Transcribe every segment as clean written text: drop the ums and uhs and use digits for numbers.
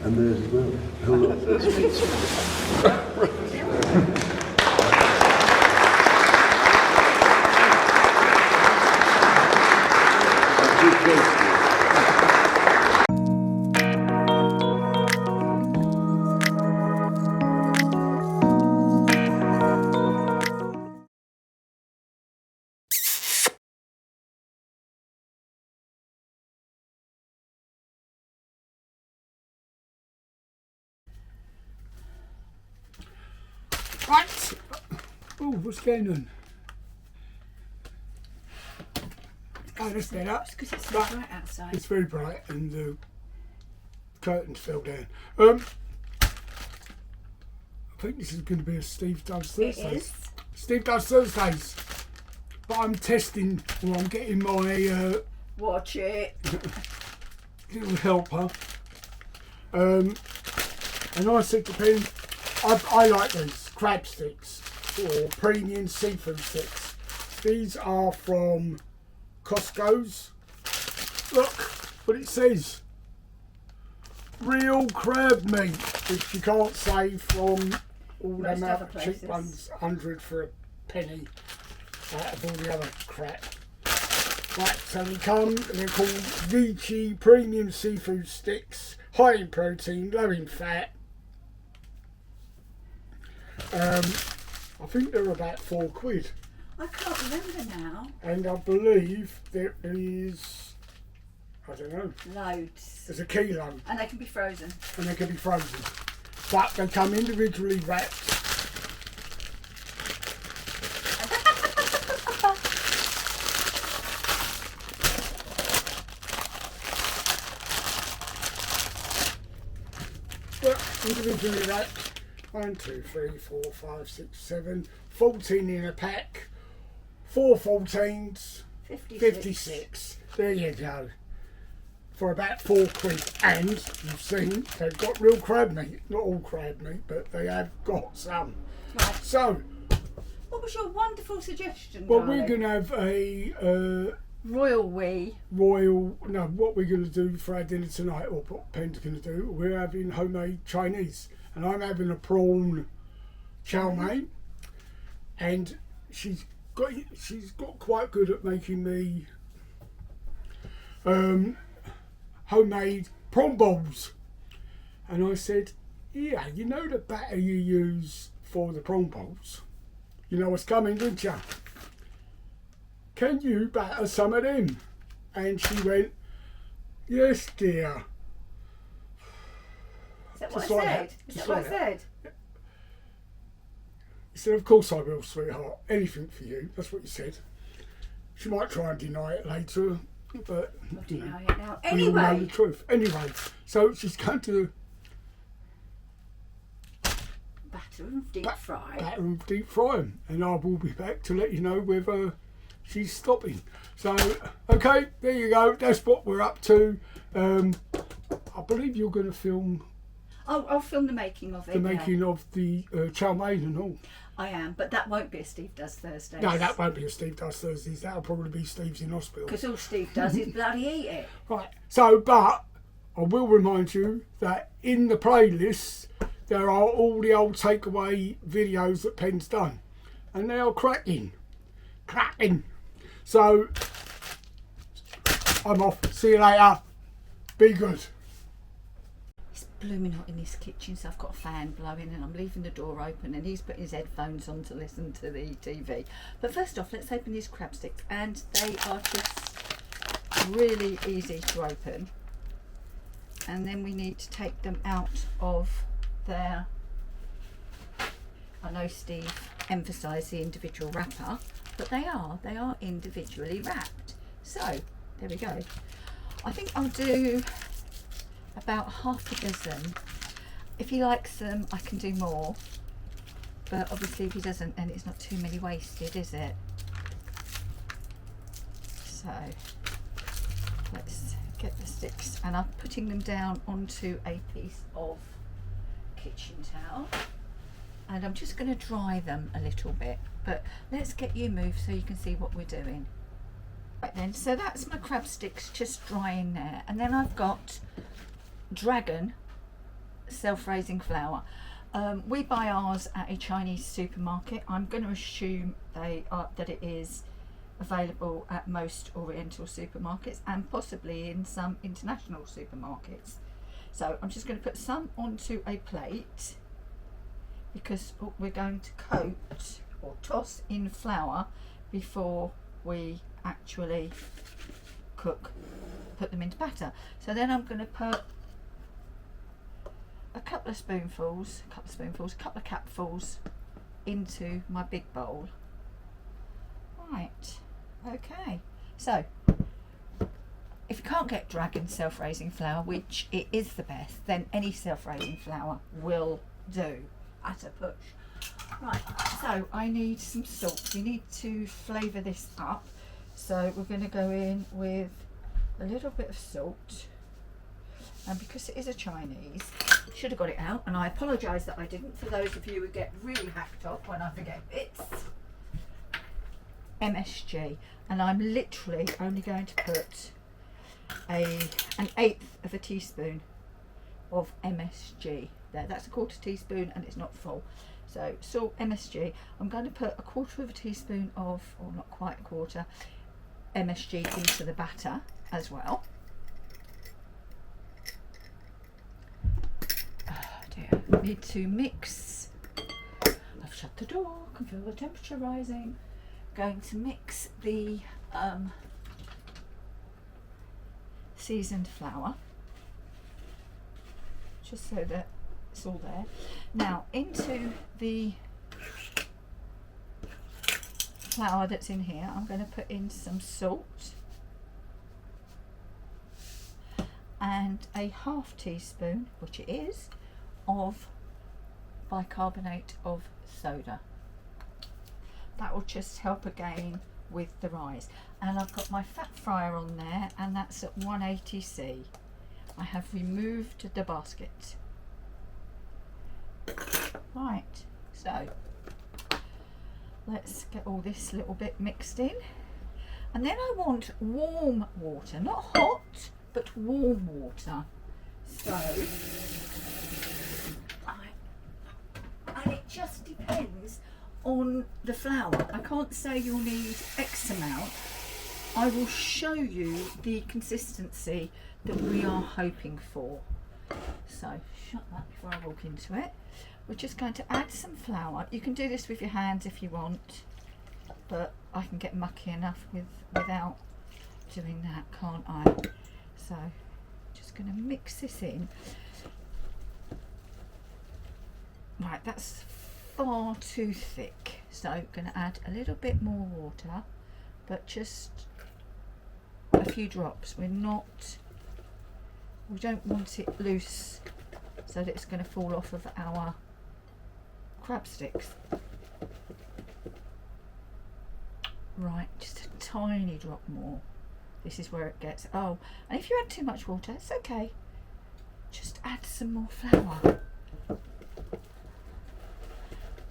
And theirs as well. Oh, look. Right. Oh, what's going on? Oh, that's better. It's because it's so bright outside. It's very bright and the curtains fell down. I think this is going to be a Steve Does Thursdays. It is. Steve Does Thursdays. But I'm testing, or I'm getting my Watch it. little helper. And I said to Ben, I like these crab sticks or premium seafood sticks. These are from Costco's. Look what it says. Real crab meat, which you can't say from all them other cheap ones, 100 for a penny, out of all the other crap. Right, so they come, they're called Vici Premium Seafood Sticks, high in protein, low in fat. I think they're about £4. I can't remember now. And I believe there is, I don't know, Loads. there's a kilo. And they can be frozen. And they can be frozen. But they come individually wrapped. Individually wrapped. 1, 2, 3, 4, 5, 6, 7, 14 in a pack. 4 14s. 56. There you go. For about £4. And you've seen they've got real crab meat. Not all crab meat, but they have got some. Right. So, What was your wonderful suggestion, well, darling? we're going to have a Royal wee. royal. No, what we're going to do for our dinner tonight, or what Pen's going to do, we're having homemade Chinese. And I'm having a prawn chow mein. And she's got quite good at making me homemade prawn balls. And I said, yeah, you know the batter you use for the prawn balls? You know what's coming, don't you? Can you batter some of them? And she went, yes, dear. Is that what Just I like said? that. Is Just that what I like that. said? He said, of course I will, sweetheart. Anything for you. That's what you said. She might try and deny it later, but I'll you know, deny it now. we all know the Anyway, truth. Anyway, so she's going to batter and deep fry. batter and deep fry them, and I will be back to let you know whether she's stopping. So, okay, there you go. That's what we're up to. I believe you're going to film I'll film the making of it. the yeah. making of the chow mein and all. I am, but that won't be a Steve Does Thursdays. No, that won't be a Steve Does Thursdays. That'll probably be Steve's in hospital. Because all Steve does is bloody eat it. Right. So, but I will remind you that in the playlist there are all the old takeaway videos that Pen's done, and they are cracking. So I'm off. See you later. Be good. It's blooming hot in this kitchen, so I've got a fan blowing and I'm leaving the door open and he's putting his headphones on to listen to the TV. But first off, let's open these crab sticks, and they are just really easy to open. And then we need to take them out of their, I know Steve emphasised the individual wrapper, but they are individually wrapped. So there we go. I think I'll do about half a dozen. If he likes them, I can do more, but obviously if he doesn't, then it's not too many wasted, is it? So let's get the sticks, and I'm putting them down onto a piece of kitchen towel, and I'm just going to dry them a little bit, but let's get you moved so you can see what we're doing. Right then, so that's my crab sticks just drying there, and then I've got Dragon self-raising flour. We buy ours at a Chinese supermarket. I'm going to assume that it is available at most Oriental supermarkets and possibly in some international supermarkets. So I'm just going to put some onto a plate because we're going to coat or toss in flour before we actually put them into batter. So then I'm going to put a couple of capfuls into my big bowl. Right, okay. So if you can't get Dragon self-raising flour, which it is the best, then any self-raising flour will do at a push. Right, so I need some salt. We need to flavour this up. So we're going to go in with a little bit of salt. And because it is a Chinese, should have got it out, and I apologise that I didn't, for those of you who get really hacked up when I forget bits. MSG, and I'm literally only going to put an eighth of a teaspoon of MSG there. That's a quarter teaspoon and it's not full. So salt, MSG. I'm going to put a quarter of a teaspoon of, or not quite a quarter, MSG into the batter as well. Oh dear, need to mix. I've shut the door, I can feel the temperature rising. Going to mix the seasoned flour just so that it's all there. Now into the flour that's in here, I'm going to put in some salt and a half teaspoon, which it is, of bicarbonate of soda. That will just help again with the rise. And I've got my fat fryer on there, and that's at 180°C. I have removed the basket. Right, so let's get all this little bit mixed in. And then I want warm water, not hot, but warm water. So, and it just depends on the flour. I can't say you'll need X amount. I will show you the consistency that we are hoping for. So shut that before I walk into it. We're just going to add some flour. You can do this with your hands if you want, but I can get mucky enough without doing that, can't I? So just going to mix this in. Right, that's far too thick, so I'm going to add a little bit more water, but just a few drops. We don't want it loose so that it's going to fall off of our crab sticks. Right, just a tiny drop more. This is where it gets, oh, and if you add too much water, it's okay, just add some more flour.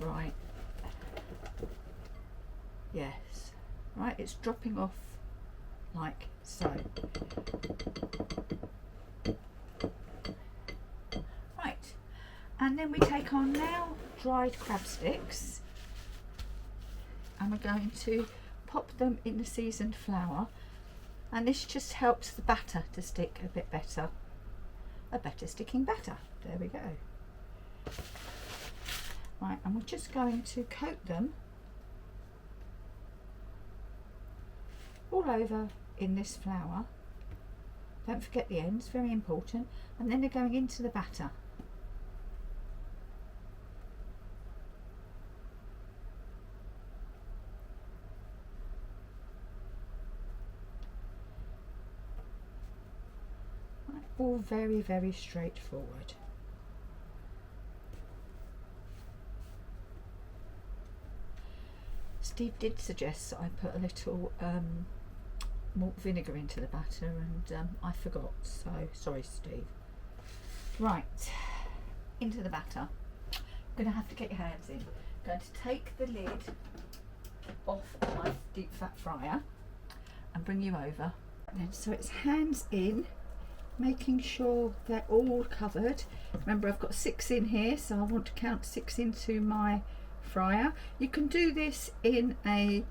Right, yes, right, it's dropping off like so. Right, and then we take on now dried crab sticks, and we're going to pop them in the seasoned flour, and this just helps the batter to stick a bit better, a better sticking batter. There we go. Right, and we're just going to coat them all over in this flour. Don't forget the ends, very important. And then they're going into the batter. Right, all very, very straightforward. Steve did suggest that I put a little malt vinegar into the batter, and I forgot, so sorry Steve. Right, into the batter. I'm going to have to get your hands in. I'm going to take the lid off my deep fat fryer and bring you over. And so it's hands in making sure they're all covered. Remember, I've got 6 in here, so I want to count 6 into my fryer. You can do this in a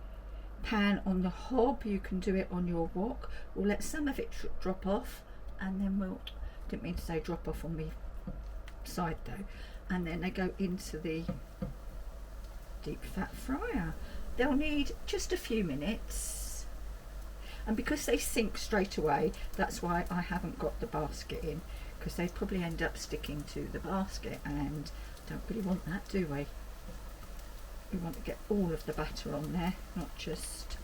pan on the hob, you can do it on your wok. We'll let some of it drop off, and then didn't mean to say drop off on me side though, and then they go into the deep fat fryer. They'll need just a few minutes, and because they sink straight away, that's why I haven't got the basket in, because they probably end up sticking to the basket, and don't really want that, do we? We want to get all of the batter on there, not just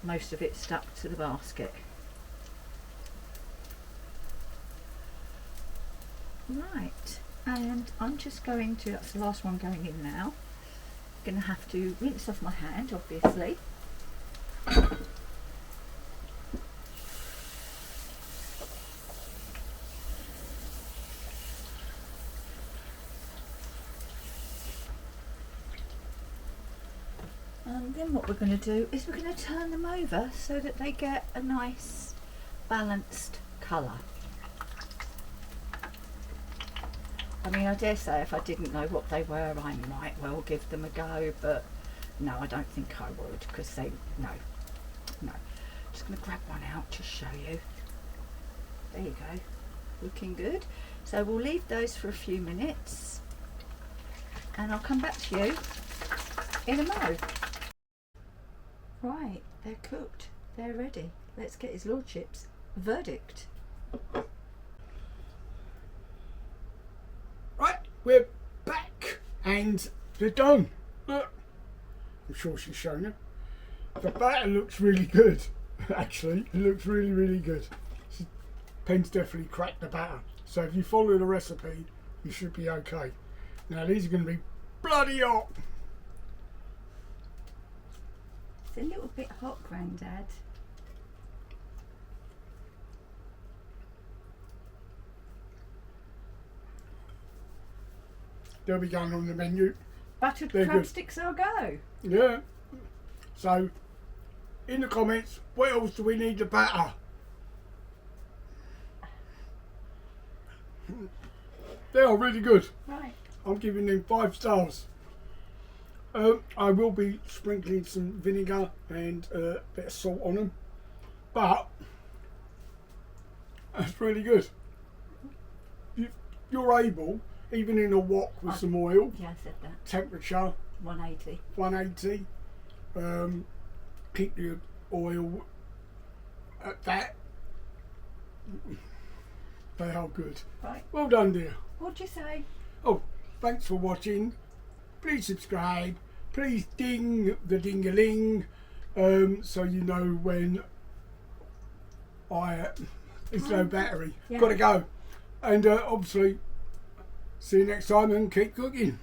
most of it stuck to the basket. Right, and I'm just going to, that's the last one going in now. I'm going to have to rinse off my hand, obviously. And then what we're going to do is we're going to turn them over so that they get a nice balanced colour. I mean, I dare say if I didn't know what they were, I might well give them a go, but no, I don't think I would, because no. Just going to grab one out to show you. There you go, looking good. So we'll leave those for a few minutes, and I'll come back to you in a mo. Right, they're cooked, they're ready. Let's get his lordship's verdict. Right, we're back and they're done. Look, I'm sure she's shown you. The batter looks really good. Actually, it looks really, really good. Pen's definitely cracked the batter. So if you follow the recipe, you should be okay. Now these are going to be bloody hot. It's a little bit hot, Grandad. They'll be going on the menu. Battered They're crab good. sticks, I'll go. Yeah. So, in the comments, what else do we need to batter? They are really good. Right. I'm giving them 5 stars. I will be sprinkling some vinegar and a bit of salt on them, but that's really good. You're able, even in a wok with some oil, Yeah, I said that. temperature 180. 180, keep your oil at that. They are good. Right. Well done, dear. What'd you say? Oh, thanks for watching. Please subscribe. Please ding the ding-a-ling, so you know when it's low battery. Yeah. Gotta go. And obviously, see you next time and keep cooking.